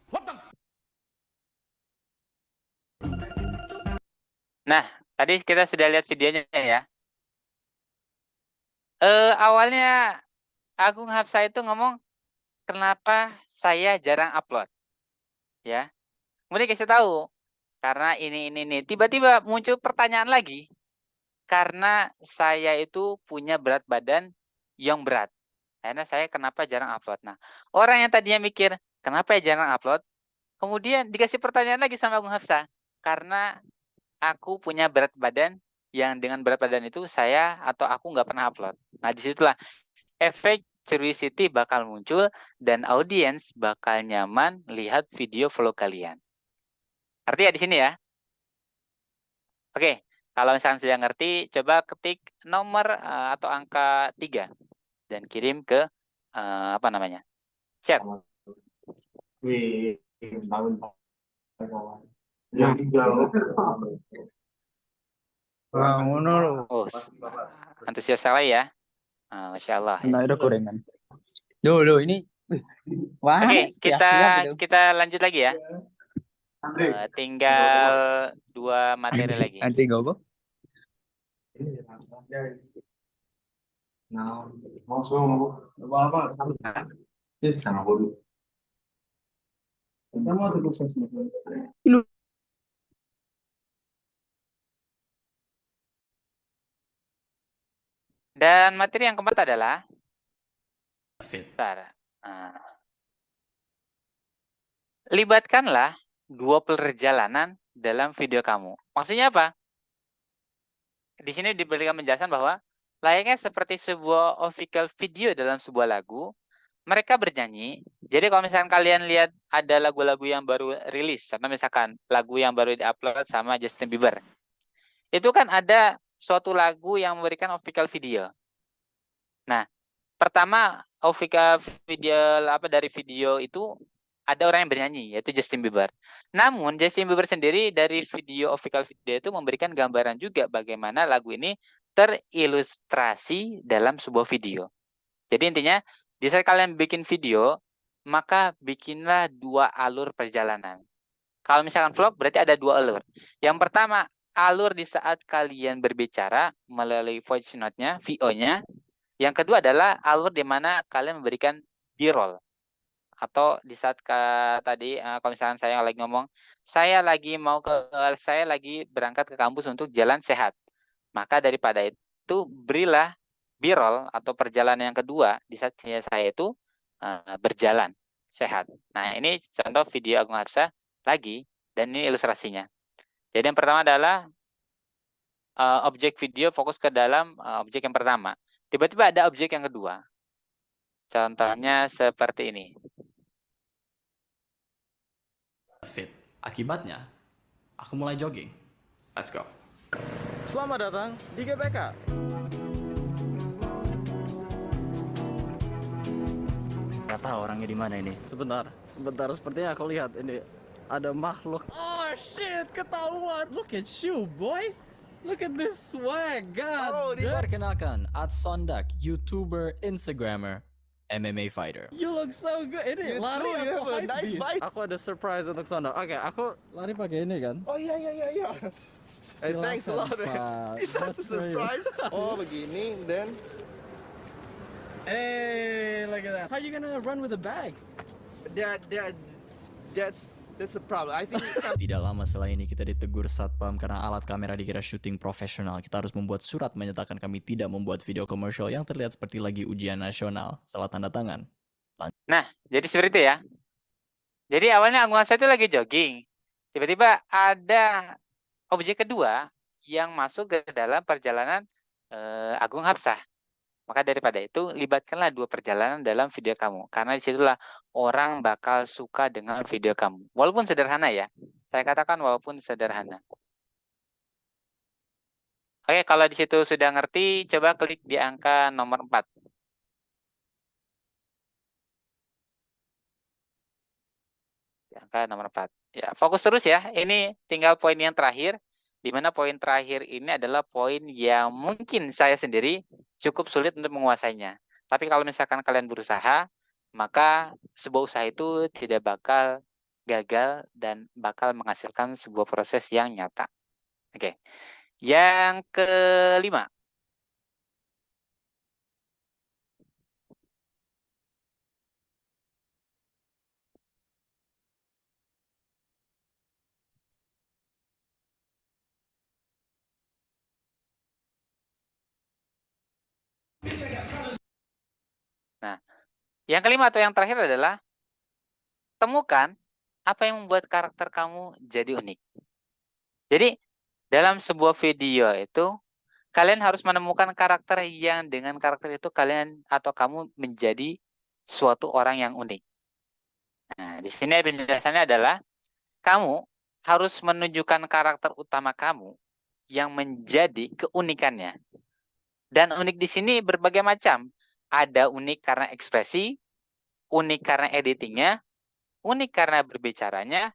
What the Nah, tadi kita sudah lihat videonya ya. Awalnya Agung Hapsah itu ngomong, kenapa saya jarang upload? Ya. Kemudian kasih tahu, karena ini. Tiba-tiba muncul pertanyaan lagi. Karena saya itu punya berat badan yang berat. Akhirnya saya kenapa jarang upload. Nah, orang yang tadinya mikir, kenapa ya jarang upload? Kemudian dikasih pertanyaan lagi sama Agung Hafsah. Karena aku punya berat badan yang dengan berat badan itu saya atau aku nggak pernah upload. Nah, disitulah efek curiosity bakal muncul dan audiens bakal nyaman lihat video vlog kalian. Arti ya di sini ya? Oke, kalau misalnya sudah ngerti, coba ketik nomor atau angka 3 dan kirim ke apa namanya? Chat. Oh, antusias sekali ya. Masya Allah. Ya. Nah, udah gorengan. Duh, ini. Wah, Oke, siap-siap itu. kita lanjut lagi ya. Tinggal 2 materi lagi. Nanti gogo. Dan materi yang keempat adalah Fit. libatkanlah 2 perjalanan dalam video kamu. Maksudnya apa? Di sini diberikan penjelasan bahwa layaknya seperti sebuah official video dalam sebuah lagu, mereka bernyanyi. Jadi kalau misalkan kalian lihat ada lagu-lagu yang baru rilis, contoh misalkan lagu yang baru diupload sama Justin Bieber, itu kan ada suatu lagu yang memberikan official video. Nah, pertama official video dari video itu ada orang yang bernyanyi yaitu Justin Bieber. Namun Justin Bieber sendiri dari video official video itu memberikan gambaran juga bagaimana lagu ini terilustrasi dalam sebuah video. Jadi intinya di saat kalian bikin video, maka bikinlah 2 alur perjalanan. Kalau misalkan vlog berarti ada 2 alur. Yang pertama, alur di saat kalian berbicara melalui voice note-nya, VO-nya. Yang kedua adalah alur di mana kalian memberikan B-roll. Atau di saat tadi kalau misalkan saya lagi ngomong, saya lagi berangkat ke kampus untuk jalan sehat. Maka daripada itu berilah B-roll atau perjalanan yang kedua di saat saya itu berjalan sehat. Nah, ini contoh video Agung Hafsah lagi dan ini ilustrasinya. Jadi yang pertama adalah objek video fokus ke dalam objek yang pertama. Tiba-tiba ada objek yang kedua. Contohnya seperti ini. Fit. Akibatnya, aku mulai jogging. Let's go. Selamat datang di GBK. Gak tahu orangnya di mana ini. Sebentar, sepertinya aku lihat ini ada makhluk. Oh shit, ketahuan. Look at you, boy. Look at this swag, god. Perkenalkan, Sondak, YouTuber, Instagrammer, MMA fighter. You look so good. Ini lari atau hype beast? Aku ada surprise untuk Sondak. Oke, aku lari pakai ini kan. Oh iya. Hey, thanks a lot, man. Is that a surprise? Oh begini, then. Hey, look at that. How you gonna run with a bag? That's a problem. I think. Tidak lama setelah ini kita ditegur satpam karena alat kamera dikira syuting profesional. Kita harus membuat surat menyatakan kami tidak membuat video komersial yang terlihat seperti lagi ujian nasional. Setelah tanda tangan. Nah, jadi seperti itu ya. Jadi awalnya Agung Hafsah itu lagi jogging. Tiba-tiba ada objek kedua yang masuk ke dalam perjalanan Agung Hafsah. Maka daripada itu, libatkanlah 2 perjalanan dalam video kamu. Karena disitulah orang bakal suka dengan video kamu. Walaupun sederhana ya. Saya katakan walaupun sederhana. Oke, kalau di situ sudah ngerti, coba klik di angka nomor 4. Di angka nomor 4. Ya, fokus terus ya. Ini tinggal poin yang terakhir. Di mana poin terakhir ini adalah poin yang mungkin saya sendiri cukup sulit untuk menguasainya. Tapi kalau misalkan kalian berusaha, maka sebuah usaha itu tidak bakal gagal dan bakal menghasilkan sebuah proses yang nyata. Oke. Yang kelima. Nah, yang kelima atau yang terakhir adalah temukan apa yang membuat karakter kamu jadi unik. Jadi, dalam sebuah video itu, kalian harus menemukan karakter yang dengan karakter itu kalian atau kamu menjadi suatu orang yang unik. Nah, di sini penjelasannya adalah kamu harus menunjukkan karakter utama kamu yang menjadi keunikannya. Dan unik di sini berbagai macam. Ada unik karena ekspresi, unik karena editingnya, unik karena berbicaranya,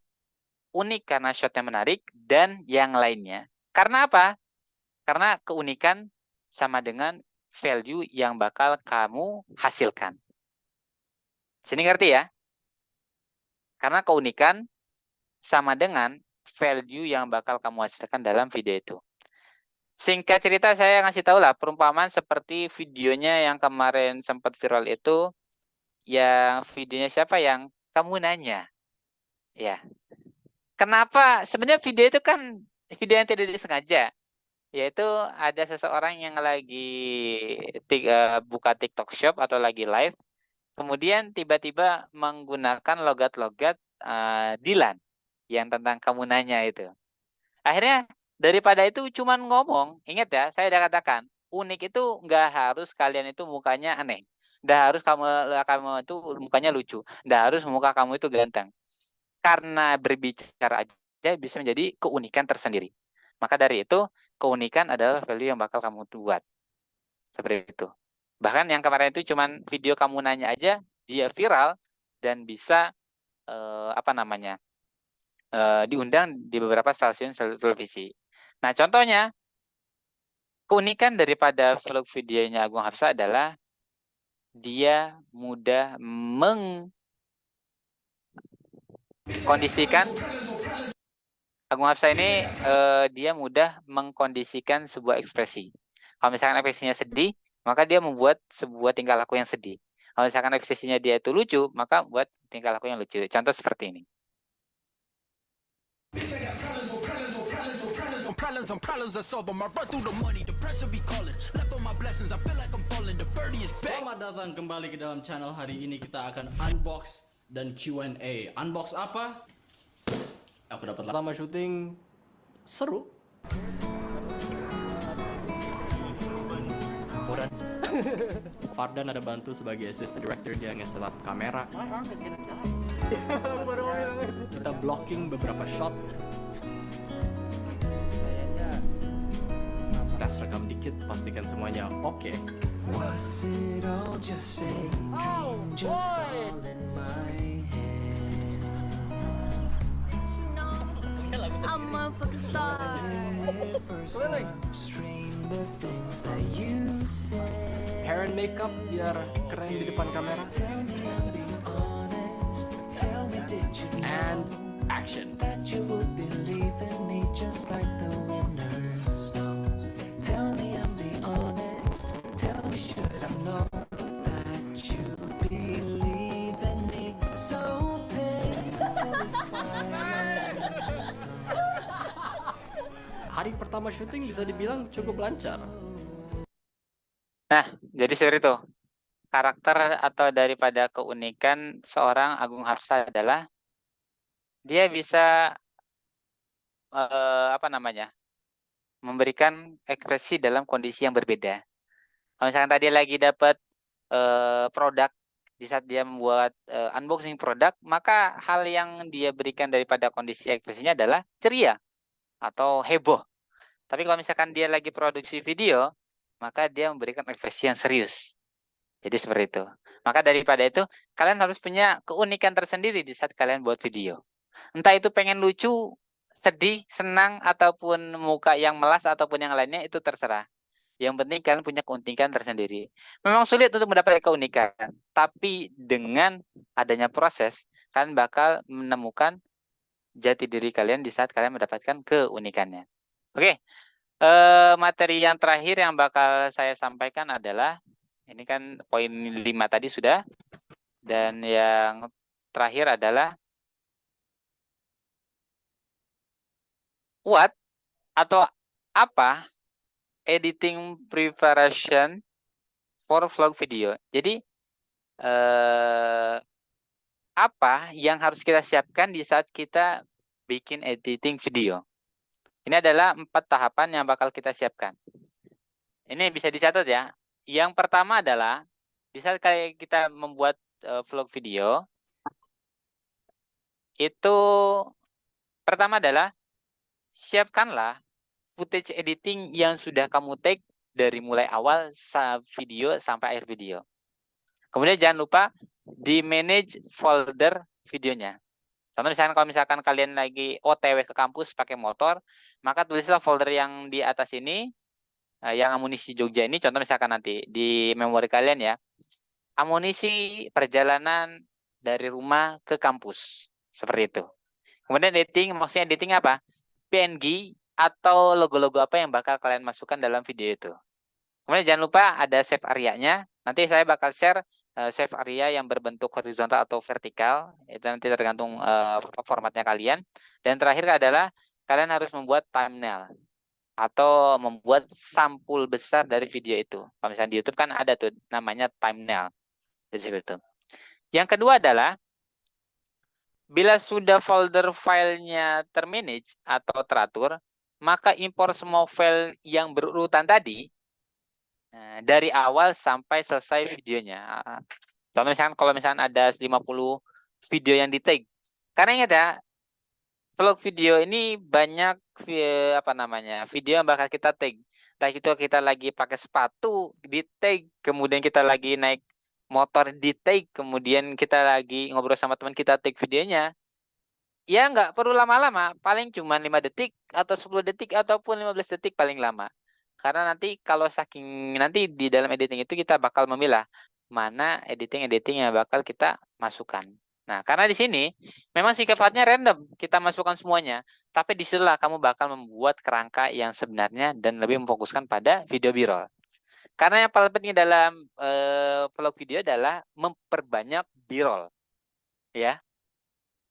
unik karena shotnya menarik, dan yang lainnya. Karena apa? Karena keunikan sama dengan value yang bakal kamu hasilkan. Sini ngerti ya? Karena keunikan sama dengan value yang bakal kamu hasilkan dalam video itu. Singkat cerita saya ngasih tahu lah perumpamaan seperti videonya yang kemarin sempat viral itu, yang videonya siapa yang kamu nanya. Ya. Kenapa? Sebenarnya video itu kan video yang tidak disengaja. Yaitu ada seseorang yang lagi buka TikTok Shop atau lagi live. Kemudian tiba-tiba menggunakan logat-logat Dilan yang tentang kamu nanya itu. Akhirnya daripada itu cuman ngomong, ingat ya, saya udah katakan, unik itu nggak harus kalian itu mukanya aneh. Nggak harus kamu itu mukanya lucu. Nggak harus muka kamu itu ganteng. Karena berbicara aja bisa menjadi keunikan tersendiri. Maka dari itu, keunikan adalah value yang bakal kamu buat. Seperti itu. Bahkan yang kemarin itu cuman video kamu nanya aja, dia viral dan bisa diundang di beberapa stasiun televisi. Nah, contohnya, keunikan daripada vlog videonya Agung Hapsa adalah dia mudah mengkondisikan. Agung Hapsa ini dia mudah mengkondisikan sebuah ekspresi. Kalau misalkan ekspresinya sedih, maka dia membuat sebuah tingkah laku yang sedih. Kalau misalkan ekspresinya dia itu lucu, maka buat tingkah laku yang lucu. Contoh seperti ini. Selamat datang kembali ke dalam channel. Hari ini kita akan unbox dan Q&A. Unbox apa? Aku dapat pertama syuting seru. Fardan ada bantu sebagai assistant director, dia nge-setup kamera. Kita blocking beberapa shot. Tes rekam dikit, pastikan semuanya oke. I'm a fucking star. Hair and makeup biar keren di depan kamera. And action. Hari pertama syuting bisa dibilang cukup lancar. Nah, jadi seperti itu. Karakter atau daripada keunikan seorang Agung Hapsa adalah dia bisa memberikan ekspresi dalam kondisi yang berbeda. Kalau misalkan tadi lagi dapat produk, di saat dia membuat unboxing produk, maka hal yang dia berikan daripada kondisi ekspresinya adalah ceria atau heboh. Tapi kalau misalkan dia lagi produksi video, maka dia memberikan ekspresi yang serius. Jadi seperti itu. Maka daripada itu, kalian harus punya keunikan tersendiri di saat kalian buat video. Entah itu pengen lucu, sedih, senang, ataupun muka yang melas, ataupun yang lainnya, itu terserah. Yang penting kalian punya keunikan tersendiri. Memang sulit untuk mendapatkan keunikan. Tapi dengan adanya proses, kalian bakal menemukan jati diri kalian di saat kalian mendapatkan keunikannya. Oke. Materi yang terakhir yang bakal saya sampaikan adalah, ini kan poin 5 tadi sudah, dan yang terakhir adalah what atau apa editing preparation for vlog video. Jadi eh, apa yang harus kita siapkan di saat kita bikin editing video. Ini adalah 4 tahapan yang bakal kita siapkan. Ini bisa dicatat ya. Yang pertama adalah di saat kayak kita membuat vlog video, itu pertama adalah siapkanlah footage editing yang sudah kamu take dari mulai awal video sampai akhir video. Kemudian jangan lupa di manage folder videonya. Contoh misalkan kalau misalkan kalian lagi OTW ke kampus pakai motor, maka tulislah folder yang di atas ini, yang amunisi Jogja ini, contoh misalkan nanti di memori kalian ya, amunisi perjalanan dari rumah ke kampus, seperti itu. Kemudian editing, maksudnya editing apa? PNG atau logo-logo apa yang bakal kalian masukkan dalam video itu. Kemudian jangan lupa ada save area-nya. Nanti saya bakal share save area yang berbentuk horizontal atau vertikal. Itu nanti tergantung formatnya kalian. Dan terakhir adalah kalian harus membuat thumbnail atau membuat sampul besar dari video itu. Kalau misalnya di YouTube kan ada tuh namanya thumbnail. Jadi itu. Yang kedua adalah bila sudah folder filenya termanage atau teratur, maka impor semua file yang berurutan tadi dari awal sampai selesai videonya. Contoh misalkan kalau misalkan ada 50 video yang di tag. Karena ingat ya, vlog video ini banyak video yang bakal kita tag. Entah itu kita lagi pakai sepatu di tag, kemudian kita lagi naik motor di tag, kemudian kita lagi ngobrol sama teman kita tag videonya. Ya nggak perlu lama-lama, paling cuma 5 detik atau 10 detik ataupun 15 detik paling lama. Karena nanti kalau nanti di dalam editing itu kita bakal memilah mana editing yang bakal kita masukkan. Nah, karena di sini memang sifatnya random, kita masukkan semuanya. Tapi disitulah kamu bakal membuat kerangka yang sebenarnya dan lebih memfokuskan pada video B-roll. Karena yang paling penting dalam vlog video adalah memperbanyak B-roll. Ya.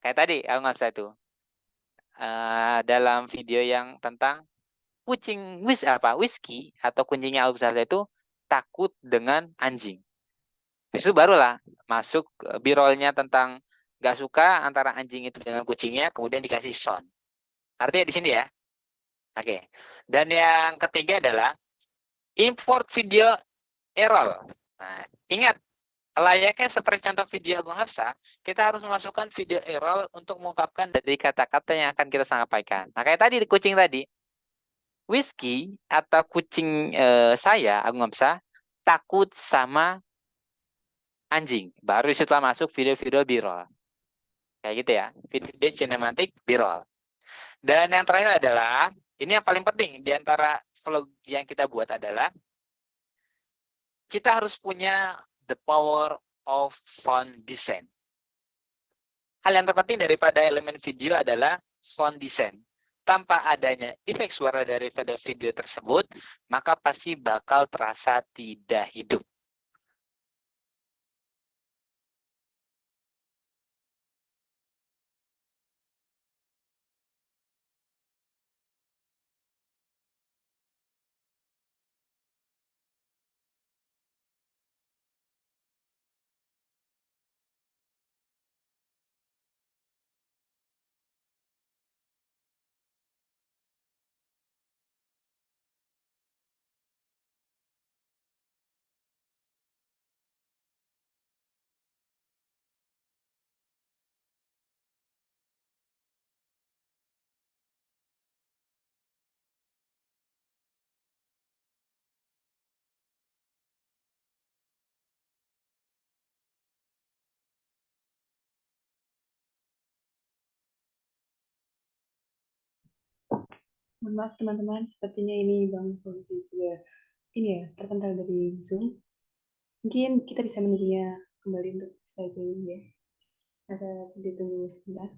Kayak tadi, aku nggak bisa itu. Dalam video yang tentang whisky atau kucingnya Abu Sarza itu takut dengan anjing. Itu barulah masuk B-rollnya tentang nggak suka antara anjing itu dengan kucingnya, kemudian dikasih sound. Artinya di sini ya. Oke. Dan yang ketiga adalah import video A-roll. Nah, ingat, layaknya seperti contoh video Agung Hafsa, kita harus memasukkan video A-roll untuk mengungkapkan dari kata-kata yang akan kita sampaikan. Nah, kayak tadi kucing tadi, whisky atau kucing saya Agung Hafsa takut sama anjing. Baru setelah masuk video-video B-roll. Kayak gitu ya, video cinematic B-roll. Dan yang terakhir adalah, ini yang paling penting di antara vlog yang kita buat adalah kita harus punya the power of sound design. Hal yang terpenting daripada elemen video adalah sound design. Tanpa adanya efek suara daripada video tersebut, maka pasti bakal terasa tidak hidup. Mohon maaf teman-teman, sepertinya ini Bang Fauzi juga ini ya terpental dari Zoom. Mungkin kita bisa menunggunya kembali untuk saya join ya. Ada ditunggu sebentar.